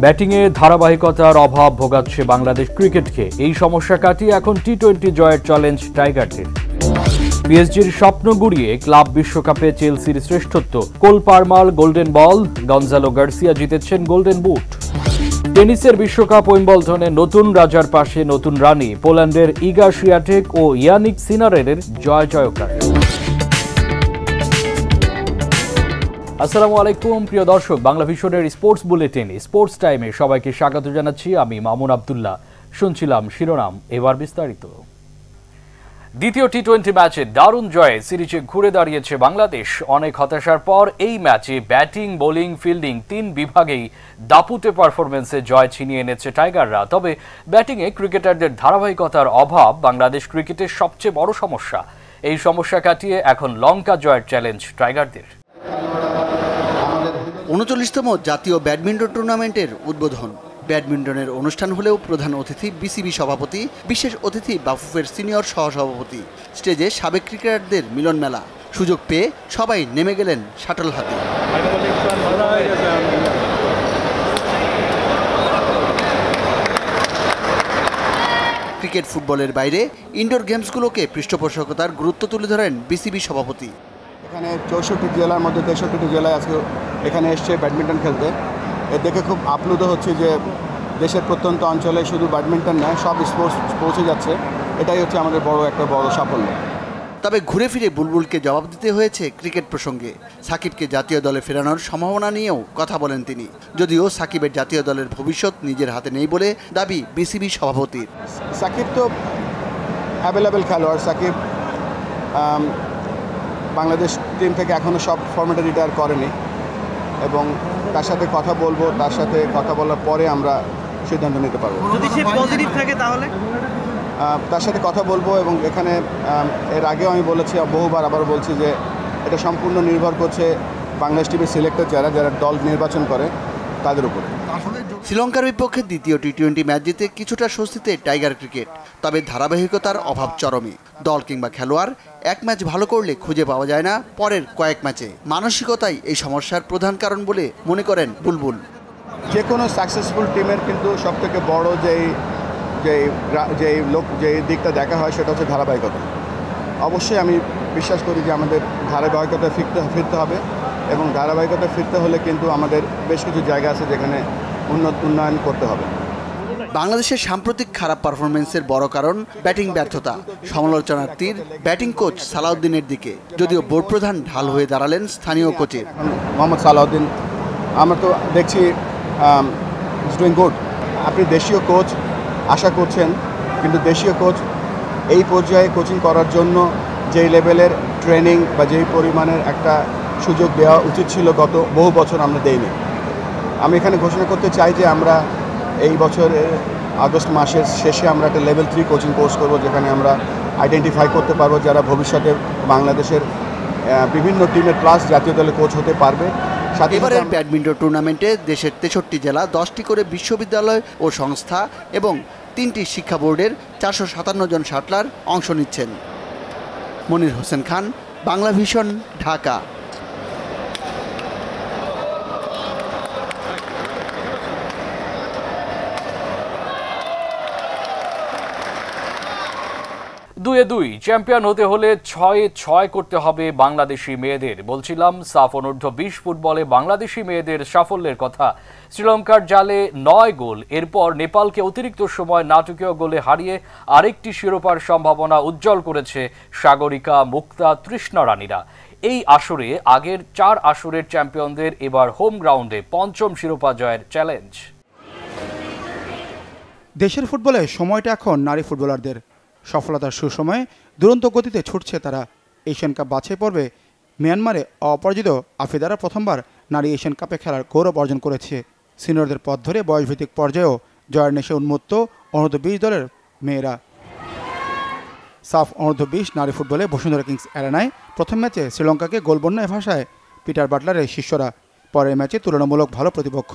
ব্যাটিংয়ে ধারাবাহিকতার অভাব ভোগাচ্ছে বাংলাদেশ ক্রিকেটকে। এই সমস্যা কাটিয়ে এখন টি-20 জয়ের চ্যালেঞ্জ টাইগারদের। পিএসজির স্বপ্ন গুড়িয়ে ক্লাব বিশ্বকাপে চেলসির শ্রেষ্ঠত্ব। Cole Palmer golden ball, Gonzalo Garcia জিতেছেন গোল্ডেন বুট। টেনিসের বিশ্বকাপ উইম্বলডনে নতুন রাজার পাশে নতুন রানী। পোল্যান্ডের ইগা স্বিয়াটেক ও ইয়ানিক সিনারের জয়কার। আসসালামু আলাইকুম প্রিয় দর্শক, বাংলা ভিশনের স্পোর্টস বুলেটিন স্পোর্টস টাইমে সবাইকে স্বাগত জানাচ্ছি। আমি মামুন আব্দুল্লাহ। শুনছিলাম শিরোনাম, এবার বিস্তারিত। দ্বিতীয় টি-20 ম্যাচে দারুণ জয়ে সিরিজে ঘুরে দাঁড়িয়েছে বাংলাদেশ। অনেক হতাশার পর এই ম্যাচে ব্যাটিং, বোলিং, ফিল্ডিং তিন বিভাগেই দাপুটে পারফরমেন্সে জয় ছিনিয়ে এনেছে টাইগাররা। তবে ব্যাটিংয়ে ক্রিকেটারদের ধারাবাহিকতার অভাব বাংলাদেশ ক্রিকেটের সবচেয়ে বড় সমস্যা। এই সমস্যা কাটিয়ে এখন লঙ্কা জয়ের চ্যালেঞ্জ টাইগারদের। ৩৯তম জাতীয় ব্যাডমিন্টন টুর্নামেন্টের উদ্বোধন। ব্যাডমিন্টনের অনুষ্ঠান হলেও প্রধান অতিথি বিসিবি সভাপতি, বিশেষ অতিথি বাফুফের সিনিয়র সহসভাপতি। স্টেজে সাবেক ক্রিকেটারদের মিলন মেলা। সুযোগ পেয়ে সবাই নেমে গেলেন শাটল হাতে। ক্রিকেট ফুটবলের বাইরে ইনডোর গেমসগুলোকে পৃষ্ঠপোষকতার গুরুত্ব তুলে ধরেন বিসিবি সভাপতি। এখানে 64টি জেলার মধ্যে 63টি জেলায় আজকে এখানে এসছে ব্যাডমিন্টন খেলতে। এ দেখে খুব আপ্লুত হচ্ছে যে দেশের প্রত্যন্ত অঞ্চলে শুধু ব্যাডমিন্টন নয়, সব স্পোর্টস পৌঁছে যাচ্ছে। এটাই হচ্ছে আমাদের একটা বড় সাফল্য। তবে ঘুরে ফিরে বুলবুলকে জবাব দিতে হয়েছে ক্রিকেট প্রসঙ্গে। সাকিবকে জাতীয় দলে ফেরানোর সম্ভাবনা নিয়েও কথা বলেন তিনি। যদিও সাকিবের জাতীয় দলের ভবিষ্যৎ নিজের হাতে নেই বলে দাবি বিসিবি সভাপতির। সাকিব তো অ্যাভেলেবেল খেলোয়াড়। সাকিব বাংলাদেশ টিম থেকে এখনও সব ফর্মেটে রিটায়ার করেনি এবং তার সাথে কথা বলবো। তার সাথে কথা বলার পরে আমরা সিদ্ধান্ত নিতে পারবো। যদি সে পজিটিভ থাকে তাহলে তার সাথে কথা বলবো। এবং এখানে এর আগেও আমি বলেছি, বহুবার আবার বলছি যে এটা সম্পূর্ণ নির্ভর করছে বাংলাদেশ টিমের সিলেক্টর যারা দল নির্বাচন করে তাদের উপরে। শ্রীলঙ্কার বিপক্ষে দ্বিতীয় টি-20 ম্যাচ জিতে কিছুটা স্বস্তিতে টাইগার ক্রিকেট। তবে ধারাবাহিকতার অভাব চরমে। দল কিংবা খেলোয়াড় এক ম্যাচ ভালো করলে খুঁজে পাওয়া যায় না পরের কয়েক ম্যাচে। মানসিকতাই এই সমস্যার প্রধান কারণ বলে মনে করেন বুলবুল। যে কোনো সাকসেসফুল টিমের কিন্তু সবথেকে বড় যে দিকটা দেখা হয় সেটা হচ্ছে ধারাবাহিকতা। অবশ্যই আমি বিশ্বাস করি যে আমাদের ধারাবাহিকতা ফিরতে হবে এবং ধারাবাহিকতা ফিরতে হলে কিন্তু আমাদের বেশ কিছু জায়গা আছে যেখানে উন্নয়ন করতে হবে। বাংলাদেশের সাম্প্রতিক খারাপ পারফরমেন্সের বড় কারণ ব্যাটিং ব্যর্থতা। সমালোচনার তীর ব্যাটিং কোচ সালাউদ্দিনের দিকে, যদিও বোর্ড প্রধান ঢাল হয়ে দাঁড়ালেন স্থানীয় কোচের। মোহাম্মদ সালাউদ্দিন আমরা তো দেখছি ইজ ডুইং গুড। আপনি দেশীয় কোচ আশা করছেন, কিন্তু দেশীয় কোচ এই পর্যায়ে কোচিং করার জন্য যেই লেভেলের ট্রেনিং বা যেই পরিমাণের একটা সুযোগ দেওয়া উচিত ছিল গত বহু বছর আমরা দেইনি। আমি এখানে ঘোষণা করতে চাই যে আমরা এই বছরের আগস্ট মাসের শেষে আমরা একটা লেভেল 3 কোচিং কোর্স করব, যেখানে আমরা আইডেন্টিফাই করতে পারবো যারা ভবিষ্যতে বাংলাদেশের বিভিন্ন টিমের প্লাস জাতীয় দলে কোচ হতে পারবে। এবারের ব্যাডমিন্টন টুর্নামেন্টে দেশের 63টি জেলা, 10টি করে বিশ্ববিদ্যালয় ও সংস্থা এবং 3টি শিক্ষা বোর্ডের 457 জন শাটলার অংশ নিচ্ছেন। মনির হোসেন খান, বাংলা ভিশন, ঢাকা। দুয়ে দুই চ্যাম্পিয়ন হতে হলে 6-6 করতে হবে বাংলাদেশি মেয়েদের। বলছিলাম সাফ অনূর্ধ্ব 20 ফুটবলে বাংলাদেশি মেয়েদের সাফল্যের কথা। শ্রীলঙ্কার জালে 9 গোল, এরপর নেপালকে অতিরিক্ত সময় নাটকীয় গোলে হারিয়ে আরেকটি শিরোপার সম্ভাবনা উজ্জ্বল করেছে সাগরিকা, মুক্তা, তৃষ্ণা রানীরা। এই আসরে আগের 4 আসরের চ্যাম্পিয়নদের এবার হোম গ্রাউন্ডে পঞ্চম শিরোপা জয়ের চ্যালেঞ্জ। দেশের ফুটবলে সময়টা এখন নারী ফুটবলারদের। সফলতার সুসময়ে দুরন্ত গতিতে ছুটছে তারা। এশিয়ান কাপ বাছাই পর্বে মিয়ানমারে অপরাজিত আফিদারা প্রথমবার নারী এশিয়ান কাপে খেলার গৌরব অর্জন করেছে। সিনিয়রদের পথ ধরে বয়সভিত্তিক পর্যায়েও জয়ের নেশে উন্মত্ত অনূর্ধ্ব 20 দলের মেয়েরা। সাফ অনূর্ধ্ব 20 নারী ফুটবলে বসুন্ধরা কিংস অ্যারেনায় প্রথম ম্যাচে শ্রীলঙ্কাকে গোলবন্য ভাষায় পিটার বাটলারের শিষ্যরা। পরের ম্যাচে তুলনামূলক ভালো প্রতিপক্ষ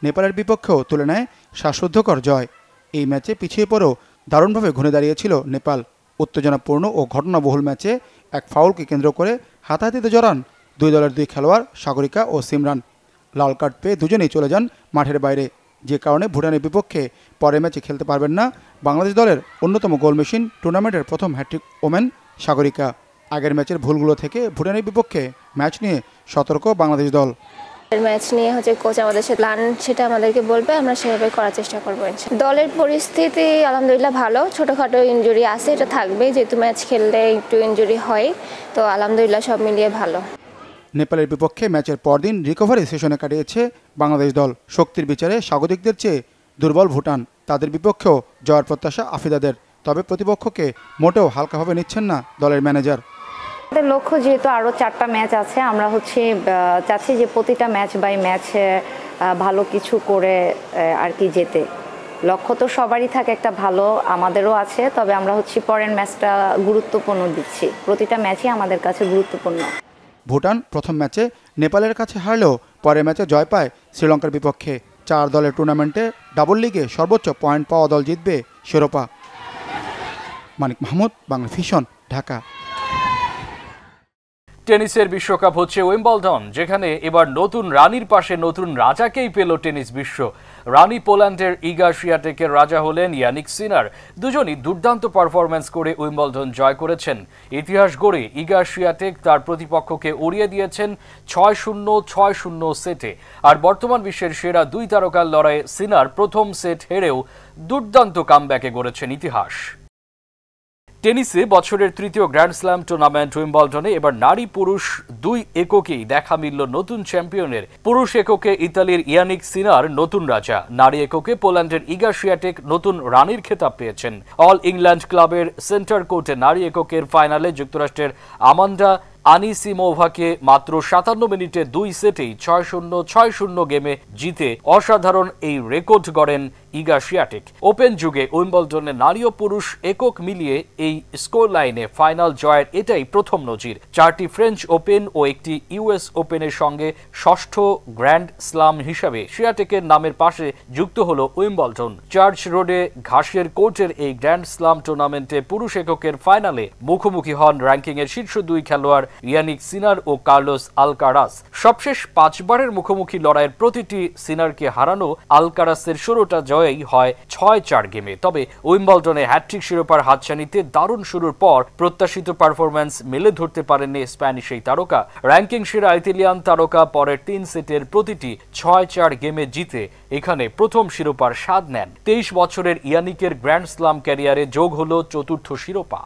নেপালের বিপক্ষেও তুলে নেয় শ্বাসরুদ্ধকর জয়। এই ম্যাচে পিছিয়ে পড়েও দারুণভাবে ঘুরে দাঁড়িয়েছিল নেপাল। উত্তেজনাপূর্ণ ও ঘটনাবহুল ম্যাচে এক ফাউলকে কেন্দ্র করে হাতাহাতিতে জড়ান দুই দলের দুই খেলোয়াড় সাগরিকা ও সিমরান। লাল কার্ড পেয়ে দুজনেই চলে যান মাঠের বাইরে। যে কারণে ভুটানের বিপক্ষে পরের ম্যাচে খেলতে পারবেন না বাংলাদেশ দলের অন্যতম গোল মেশিন টুর্নামেন্টের প্রথম হ্যাট্রিক ওমেন সাগরিকা। আগের ম্যাচের ভুলগুলো থেকে ভুটানের বিপক্ষে ম্যাচ নিয়ে সতর্ক বাংলাদেশ দল। ম্যাচ নিয়ে কোচ আমাদের সাথে প্ল্যান সেটা আমাদেরকে বলবে, আমরা সেভাবে করার চেষ্টা করবো। দলের পরিস্থিতি আলহামদুলিল্লাহ ভালো, ছোটোখাটো ইনজুরি আছে, এটা থাকবে যেহেতু ম্যাচ খেললে একটু ইনজুরি হয়, তো আলহামদুলিল্লাহ সব মিলিয়ে ভালো। নেপালের বিপক্ষে ম্যাচের পরদিন রিকভারি সেশনে কাটিয়েছে বাংলাদেশ দল। শক্তির বিচারে স্বাগতিকদের চেয়ে দুর্বল ভুটান, তাদের বিপক্ষেও জয়ের প্রত্যাশা আফিদাদের। তবে প্রতিপক্ষকে মোটেও হালকাভাবে নিচ্ছেন না দলের ম্যানেজার। আমাদের লক্ষ্য যেহেতু আরও 4টা ম্যাচ আছে, আমরা চাচ্ছি যে প্রতিটা ম্যাচ বাই ম্যাচ ভালো কিছু করে আর কি যেতে। লক্ষ্য তো সবারই থাকে একটা ভালো, আমাদেরও আছে, তবে আমরা পরের ম্যাচটা গুরুত্বপূর্ণ দিচ্ছি। প্রতিটা ম্যাচই আমাদের কাছে গুরুত্বপূর্ণ। ভুটান প্রথম ম্যাচে নেপালের কাছে হারলেও পরের ম্যাচে জয় পায় শ্রীলঙ্কার বিপক্ষে। 4 দলের টুর্নামেন্টে ডাবল লিগে সর্বোচ্চ পয়েন্ট পাওয়া দল জিতবে শিরোপা। মানিক মাহমুদ, বাংলা ভিশন, ঢাকা। টেনিসের বিশ্বকাপ হচ্ছে উইম্বলডন, যেখানে এবার নতুন রানীর পাশে নতুন রাজাকেই পেল টেনিস বিশ্ব। রানী পোল্যান্ডের ইগা স্বিয়াটেকের রাজা হলেন ইয়ানিক সিনার। দুজনই দুর্দান্ত পারফরম্যান্স করে উইম্বলডন জয় করেছেন। ইতিহাস গড়ে ইগা স্বিয়াটেক তার প্রতিপক্ষকে উড়িয়ে দিয়েছেন 6-0, 6-0 সেটে। আর বর্তমান বিশ্বের সেরা 2 তারকার লড়াইয়ে সিনার প্রথম সেট হেরেও দুর্দান্ত কামব্যাকে গড়েছেন ইতিহাস। টেনিসে বছরের তৃতীয় গ্র্যান্ড স্ল্যাম টুর্নামেন্ট উইম্বলডনে এবার নারী পুরুষ 2 এককেই দেখা মিলল নতুন চ্যাম্পিয়নের। পুরুষ এককে ইতালির ইয়ানিক সিনার নতুন রাজা, নারী এককে পোল্যান্ডের ইগা স্বিয়াটেক নতুন রানীর খেতাব পেয়েছেন। অল ইংল্যান্ড ক্লাবের সেন্টার কোর্টে নারী এককের ফাইনালে যুক্তরাষ্ট্রের আমান্ডা আনিসিমোভাকে মাত্র 57 মিনিটে 2 সেটেই 6-0, 6-0 গেমে জিতে অসাধারণ এই রেকর্ড গড়েন ইগা স্বিয়াটেক। ওপেন যুগে উইম্বলডনে নারী ও পুরুষ একক মিলিয়ে এই স্কোর লাইনে ফাইনাল জয়ের এটাই প্রথম নজির। 4টি ফ্রেঞ্চ ওপেন ও একটি ইউএস ওপেনের সঙ্গে ষষ্ঠ গ্র্যান্ড স্লাম হিসাবে স্বিয়াটেকের নামের পাশে যুক্ত হল উইম্বলডন। চার্চ রোডে ঘাসের কোর্টের এই গ্র্যান্ড স্লাম টুর্নামেন্টে পুরুষ এককের ফাইনালে মুখোমুখি হন র্যাঙ্কিংয়ের শীর্ষ 2 খেলোয়াড় ইয়ানিক সিনার ও কার্লোস আলকারাস। সবশেষ 5 বারের মুখোমুখি লড়াইয়ের প্রতিটি সিনারকে হারানো আলকারাসের 16টা জয়ই হয় 6-4 গেমে। তবে উইম্বলডনে হ্যাট্রিক শিরোপার হাতছানিতে দারুণ শুরুর পর প্রত্যাশিত পারফরম্যান্স মেলে ধরতে পারেননি স্প্যানিশ এই তারকা। র্যাঙ্কিং সেরা ইতালিয়ান তারকা পরের 3 সেটের প্রতিটি 6-4 গেমে জিতে এখানে প্রথম শিরোপার স্বাদ নেন। 23 বছরের ইয়ানিকের গ্র্যান্ড স্লাম ক্যারিয়ারে যোগ হল 4র্থ শিরোপা।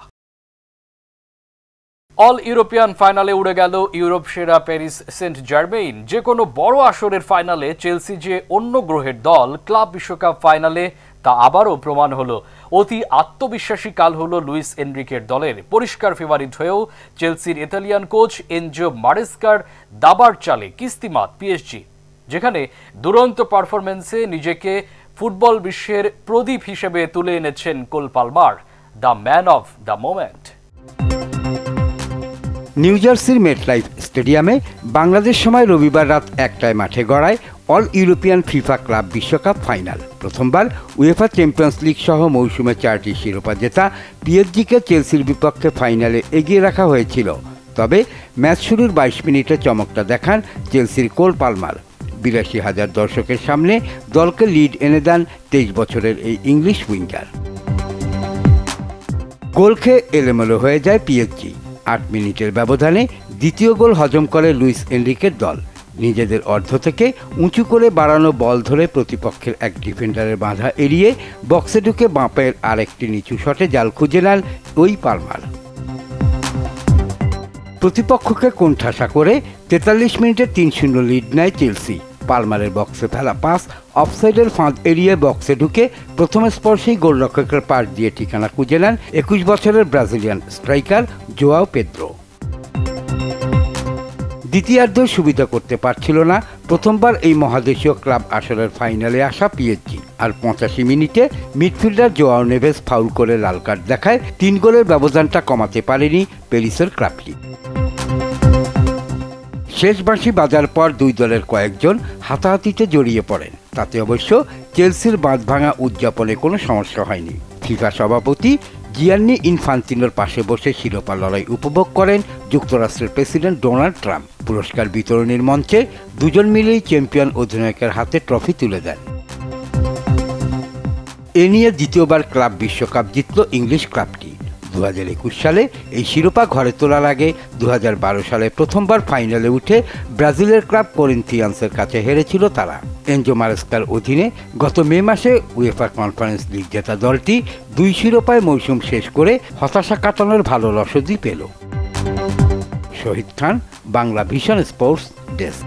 অল ইউরোপিয়ান ফাইনালে উড়ে গেল ইউরোপ সেরা প্যারিস সেন্ট জার্মেইন। যে কোনো বড় আসরের ফাইনালে চেলসি যে অন্য গ্রহের দল, ক্লাব বিশ্বকাপ ফাইনালে তা আবারও প্রমাণ হলো। অতি আত্মবিশ্বাসী কাল হলো লুইস এনরিকের দলের। পরিষ্কার ফেভারিট হয়েও চেলসির ইতালিয়ান কোচ এনজো মারেস্কার দাবার চালে কিস্তিমাত পিএসজি, যেখানে দুরন্ত পারফরম্যান্সে নিজেকে ফুটবল বিশ্বের প্রদীপ হিসেবে তুলে এনেছেন Cole Palmer, the man of the moment. New জার্সির মেটলাইফ স্টেডিয়ামে বাংলাদেশ সময় রবিবার রাত 1টায় মাঠে গড়ায় অল ইউরোপিয়ান ফিফা ক্লাব বিশ্বকাপ ফাইনাল। প্রথমবার উয়েফা চ্যাম্পিয়ন্স লিগ সহ মৌসুমে 4টি শিরোপা জেতা পিএসজিকে চেলসির বিপক্ষে ফাইনালে এগিয়ে রাখা হয়েছিল। তবে ম্যাচ শুরুর 22 মিনিটে চমকটা দেখান চেলসির কোল পালমার। 82,000 দর্শকের সামনে দলকে লিড এনে দেন 23 বছরের এই ইংলিশ উইঙ্গার। গোল খেয়ে এলোমেলো হয়ে যায় পিএসজি। 8 মিনিটের ব্যবধানে দ্বিতীয় গোল হজম করে লুইস এনরিকের দল। নিজেদের অর্ধ থেকে উঁচু করে বাড়ানো বল ধরে প্রতিপক্ষের এক ডিফেন্ডারের বাধা এড়িয়ে বক্সে ঢুকে বাঁ পায়ের আরেকটি নিচু শটে জাল খুঁজে নেন ওই পালমার। প্রতিপক্ষকে কোণঠাসা করে 43 মিনিটে 3-0 লিড নেয় চেলসি। পালমারের বক্সে ফেলা পাস অফসাইডের ফাঁদ এড়িয়ে বক্সে ঢুকে প্রথম স্পর্শেই গোলরক্ষকের পাশ দিয়ে ঠিকানা খুঁজে নেন 21 বছরের ব্রাজিলিয়ান স্ট্রাইকার জোয়াও পেদ্রো। দ্বিতীয়ার্ধ সুবিধা করতে পারছিল না প্রথমবার এই মহাদেশীয় ক্লাব আসরের ফাইনালে আসা পিএসজি। আর 85 মিনিটে মিডফিল্ডার জোয়াও নেভেস ফাউল করে লাল কার্ড দেখায় 3 গোলের ব্যবধানটা কমাতে পারেনি প্যারিসের ক্লাবটি। শেষ বাঁশি বাজার পর 2 দলের কয়েকজন হাতাহাতিতে জড়িয়ে পড়েন। তাতে অবশ্য চেলসির বাঁধ ভাঙা উদযাপনে কোনো সমস্যা হয়নি। ফিফা সভাপতি জিয়ান্নি ইনফান্তিনোর পাশে বসে শিরোপা লড়াই উপভোগ করেন যুক্তরাষ্ট্রের প্রেসিডেন্ট ডোনাল্ড ট্রাম্প। পুরস্কার বিতরণীর মঞ্চে দুজন মিলেই চ্যাম্পিয়ন অধিনায়কের হাতে ট্রফি তুলে দেন। এ নিয়ে দ্বিতীয়বার ক্লাব বিশ্বকাপ জিতল ইংলিশ ক্লাবটি। 2021 সালে এই শিরোপা ঘরে তোলার আগে 2012 সালে প্রথমবার ফাইনালে উঠে ব্রাজিলের ক্লাব করিন্থিয়ান্সের কাছে হেরেছিল তারা। এনজো মারেস্কার অধীনে গত মে মাসে উয়েফা কনফারেন্স লিগ জেতা দলটি 2 শিরোপায় মৌসুম শেষ করে হতাশা কাটানোর ভালো রসদই পেল। শহীদ খান, বাংলা ভিশন স্পোর্টস ডেস্ক।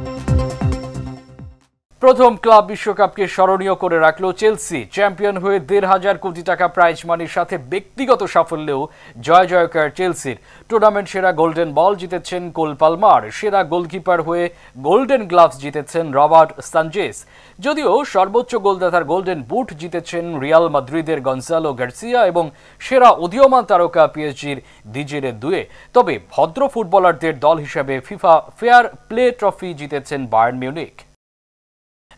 প্রথম ক্লাব বিশ্বকাপকে স্মরণীয় করে রাখলো চেলসি। চ্যাম্পিয়ন হয়ে 1,500 কোটি টাকা প্রাইজ মানির সাথে ব্যক্তিগত সাফল্যেও জয়কার চেলসির। টুর্নামেন্ট সেরা গোল্ডেন বল জিতেছেন কোল পালমার, সেরা গোলকিপার হয়ে গোল্ডেন গ্লাভস জিতেছেন রবার্ট সানচেজ। যদিও সর্বোচ্চ গোলদাতার গোল্ডেন বুট জিতেছেন রিয়াল মাদ্রিদের গনসালো গার্সিয়া এবং সেরা উদীয়মান তারকা পিএসজির দিজেরে দুয়ে। তবে ভদ্র ফুটবলারদের দল হিসেবে ফিফা ফেয়ার প্লে ট্রফি জিতেছেন বায়ার্ন মিউনিখ।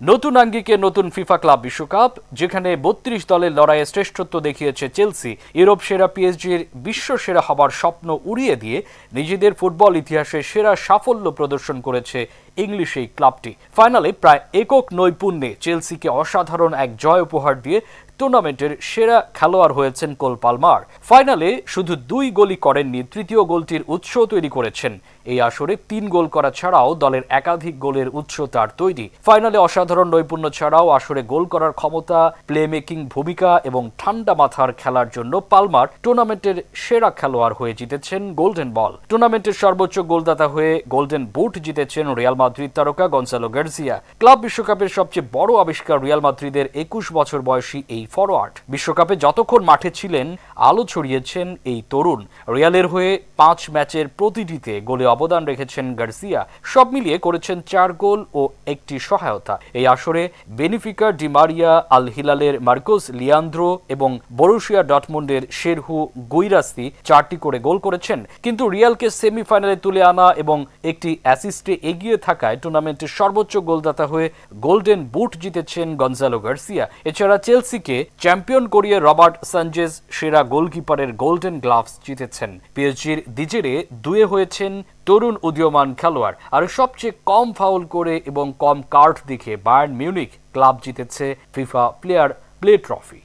নতুন আঙ্গিকে নতুন ফিফা ক্লাব বিশ্বকাপ, যেখানে 32 দলের লড়াইয়ে শ্রেষ্ঠত্ব দেখিয়েছে চেলসি। ইউরোপ সেরা পিএসজির বিশ্ব সেরা হবার স্বপ্ন উড়িয়ে দিয়ে নিজেদের ফুটবল ইতিহাসে সেরা সাফল্য প্রদর্শন করেছে ইংলিশ এই ক্লাবটি। ফাইনালে প্রায় একক নৈপুণ্যে চেলসিকে অসাধারণ এক জয় উপহার দিয়ে টুর্নামেন্টের সেরা খেলোয়াড় হয়েছেন কোল পালমার। ফাইনালে শুধু 2 গোলই করেননি, তৃতীয় গোলটির উৎস তৈরি করেছেন। এই আসরে 3 গোল করা ছাড়াও দলের একাধিক গোলের উৎস তার তৈরি। ফাইনালে অসাধারণ নৈপুণ্য ছাড়াও আসরে গোল করার ক্ষমতা, প্লে মেকিং ভূমিকা এবং ঠান্ডা মাথার খেলার জন্য পালমার টুর্নামেন্টের সেরা খেলোয়াড় হয়ে জিতেছেন গোল্ডেন বল। টুর্নামেন্টের সর্বোচ্চ গোলদাতা হয়ে গোল্ডেন বুট জিতেছেন রিয়াল মাদ্রিদ তারকা গনসালো গার্সিয়া। ক্লাব বিশ্বকাপের সবচেয়ে বড় আবিষ্কার রিয়াল মাদ্রিদের 21 বছর বয়সী এই ফরওয়ার্ড। বিশ্বকাপে যতক্ষণ মাঠে ছিলেন আলো ছড়িয়েছেন এই তরুণ। রিয়ালের হয়ে 5 ম্যাচের প্রতিটিতে গোলে অবদান রেখেছেন গার্সিয়া। সব মিলিয়ে করেছেন 4 গোল ও 1টি সহায়তা। এই আসরে বেনিফিকা, ডি মারিয়া, আল হিলালের মার্কোস লিয়ান্দ্রো এবং বরুসিয়া ডটমুন্ডের শেরহু গুইরাসি 4টি করে গোল করেছেন। কিন্তু রিয়ালকে সেমিফাইনালে তুলে আনা এবং একটি অ্যাসিস্টে এগিয়ে থাকায় টুর্নামেন্টের সর্বোচ্চ গোলদাতা হয়ে গোল্ডেন বুট জিতেছেন গনজালো গার্সিয়া। এছাড়া চেলসিকে চ্যাম্পিয়ন করিয়ে রবার্ট সানচেজ সেরা গোলকিপারের গোল্ডেন গ্লাভস জিতেছেন। পিএসজির দিজেরে দুয়ে হয়েছেন তরুণ উদীয়মান খেলোয়াড়। আর সবচেয়ে কম ফাউল করে এবং কম কার্ড দেখে বায়ার্ন মিউনিখ ক্লাব জিতেছে ফিফা প্লেয়ার প্লে ট্রফি।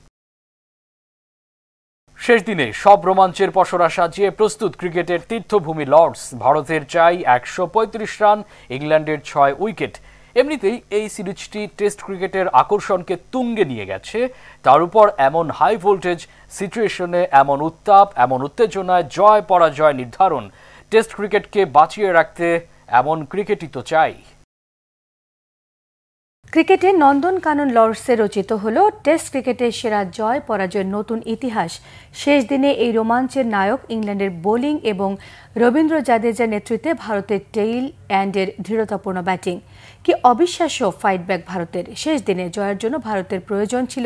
শেষ দিনে সব রোমাঞ্চের পসরা সাজিয়ে প্রস্তুত ক্রিকেটের তীর্থভূমি লর্ডস। ভারতের চাই 135 রান, ইংল্যান্ডের 6 উইকেট। এমনিতেই এই সিরিজটি টেস্ট ক্রিকেটের আকর্ষণকে তুঙ্গে নিয়ে গেছে। তার উপর এমন হাই ভোল্টেজ সিচুয়েশনে, এমন উত্তাপ, এমন উত্তেজনায় জয় পরাজয় নির্ধারণ। টেস্ট ক্রিকেটকে বাঁচিয়ে রাখতে এমন ক্রিকেটই তো চাই। ক্রিকেটে নন্দনকানন লর্ডসে রচিত হলো টেস্ট ক্রিকেটের সেরা জয় পরাজয়ের নতুন ইতিহাস। শেষ দিনে এই রোমাঞ্চের নায়ক ইংল্যান্ডের বোলিং এবং রবীন্দ্র জাদেজার নেতৃত্বে ভারতের টেইল অ্যান্ডের দৃঢ়তাপূর্ণ ব্যাটিং। কি অবিশ্বাস্য ফাইট ব্যাক ভারতের। শেষ দিনে জয়ের জন্য ভারতের প্রয়োজন ছিল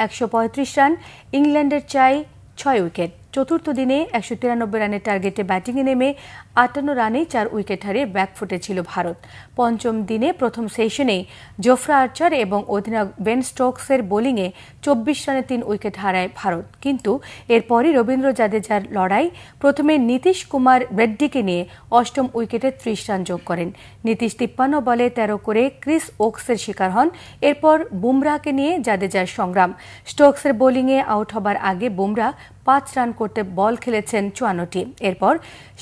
135 রান, ইংল্যান্ডের চাই 6 উইকেট। চতুর্থ দিনে 193 রানের টার্গেটে ব্যাটিংয়ে নেমে 58 রানেই 4 উইকেট হারিয়ে ব্যাকফুটে ছিল ভারত। পঞ্চম দিনে প্রথম সেশনেই জোফরা আর্চার এবং অধিনায়ক বেন স্টোকসের বোলিংয়ে 24 রানে 3 উইকেট হারায় ভারত। কিন্তু এরপরই রবীন্দ্র জাদেজার লড়াই। প্রথমে নীতিশ কুমার রেড্ডিকে নিয়ে 8ম উইকেটে 30 রান যোগ করেন। নীতিশ 53 বলে 13 করে ক্রিস ওকসের শিকার হন। এরপর বুমরাহকে নিয়ে জাদেজার সংগ্রাম। স্টোকসের বোলিংয়ে আউট হবার আগে বুমরাহ 5 রান করতে বল খেলেছেন 54টি। এরপর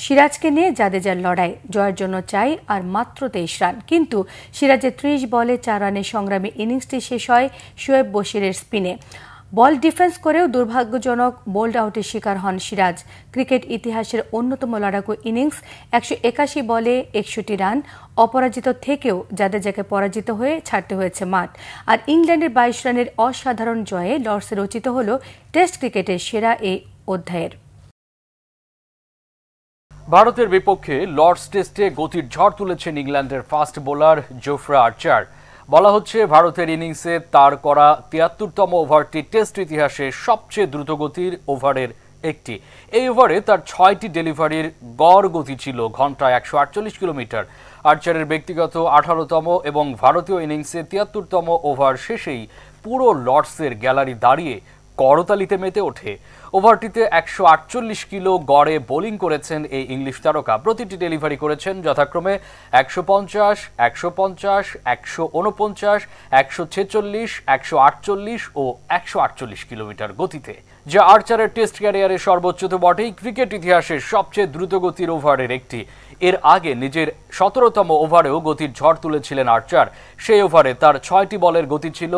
সিরাজকে নিয়ে জাদেজার লড়াই। জয়ের জন্য চাই আর মাত্র 23 রান। কিন্তু সিরাজের 30 বলে 4 রানের সংগ্রামী ইনিংসটি শেষ হয় শোয়েব বশিরের স্পিনে। বল ডিফেন্স করেও দুর্ভাগ্যজনক বোল্ড আউটের শিকার হন সিরাজ। ক্রিকেট ইতিহাসের অন্যতম লড়াকু ইনিংস। 181 বলে 61 রান। অপরাজিত থেকেও জাদেজাকে পরাজিত হয়ে ছাড়তে হয়েছে মাঠ। আর ইংল্যান্ডের 22 রানের অসাধারণ জয়ে লর্ডসে রচিত হল টেস্ট ক্রিকেটের সেরা এই অধ্যায়ের। ভারতের বিপক্ষে লর্ডস টেস্টে গতির ঝড় তুলেছেন ইংল্যান্ডের ফাস্ট বোলার জোফরা আর্চার। বলা হচ্ছে ভারতের ইনিংসে তার করা 73তম ওভারটি টেস্ট ইতিহাসে সবচেয়ে দ্রুতগতির ওভারের একটি। এই ওভারে তার 6টি ডেলিভারির গড় গতি ছিল ঘন্টায় 148 কিলোমিটার। আর্চারের ব্যক্তিগত 18তম এবং ভারতীয় ইনিংসে 73তম ওভার শেষেই পুরো লর্ডসের গ্যালারি দাঁড়িয়ে করতালিতে মেতে ওঠে। ওভারটিতে 148 কিলো গড়ে বোলিং করেছেন এই ইংলিশ তারকা। প্রতিটি ডেলিভারি করেছেন যথাক্রমে 150, 150, 149, 146, 148 ও 148 কিলোমিটার গতিতে, যা আর্চারের টেস্ট ক্যারিয়ারের সর্বোচ্চ তো বটেই, ক্রিকেট ইতিহাসের সবচেয়ে দ্রুতগতির ওভারের একটি। এর আগে নিজের 17তম ওভারেও গতির ঝড় তুলেছিলেন আর্চার। সেই ওভারে তার 6টি বলের গতি ছিল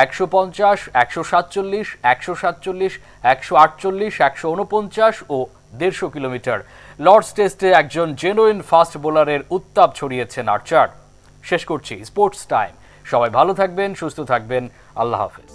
150, 147, 147, 148, 149 ও 150 কিলোমিটার। লর্ডস টেস্টে একজন জেনুইন ফাস্ট বোলারের উত্তাপ ছড়িয়েছেন আর্চার। শেষ করছি স্পোর্টস টাইম। সবাই ভালো থাকবেন, সুস্থ থাকবেন। আল্লাহ হাফেজ।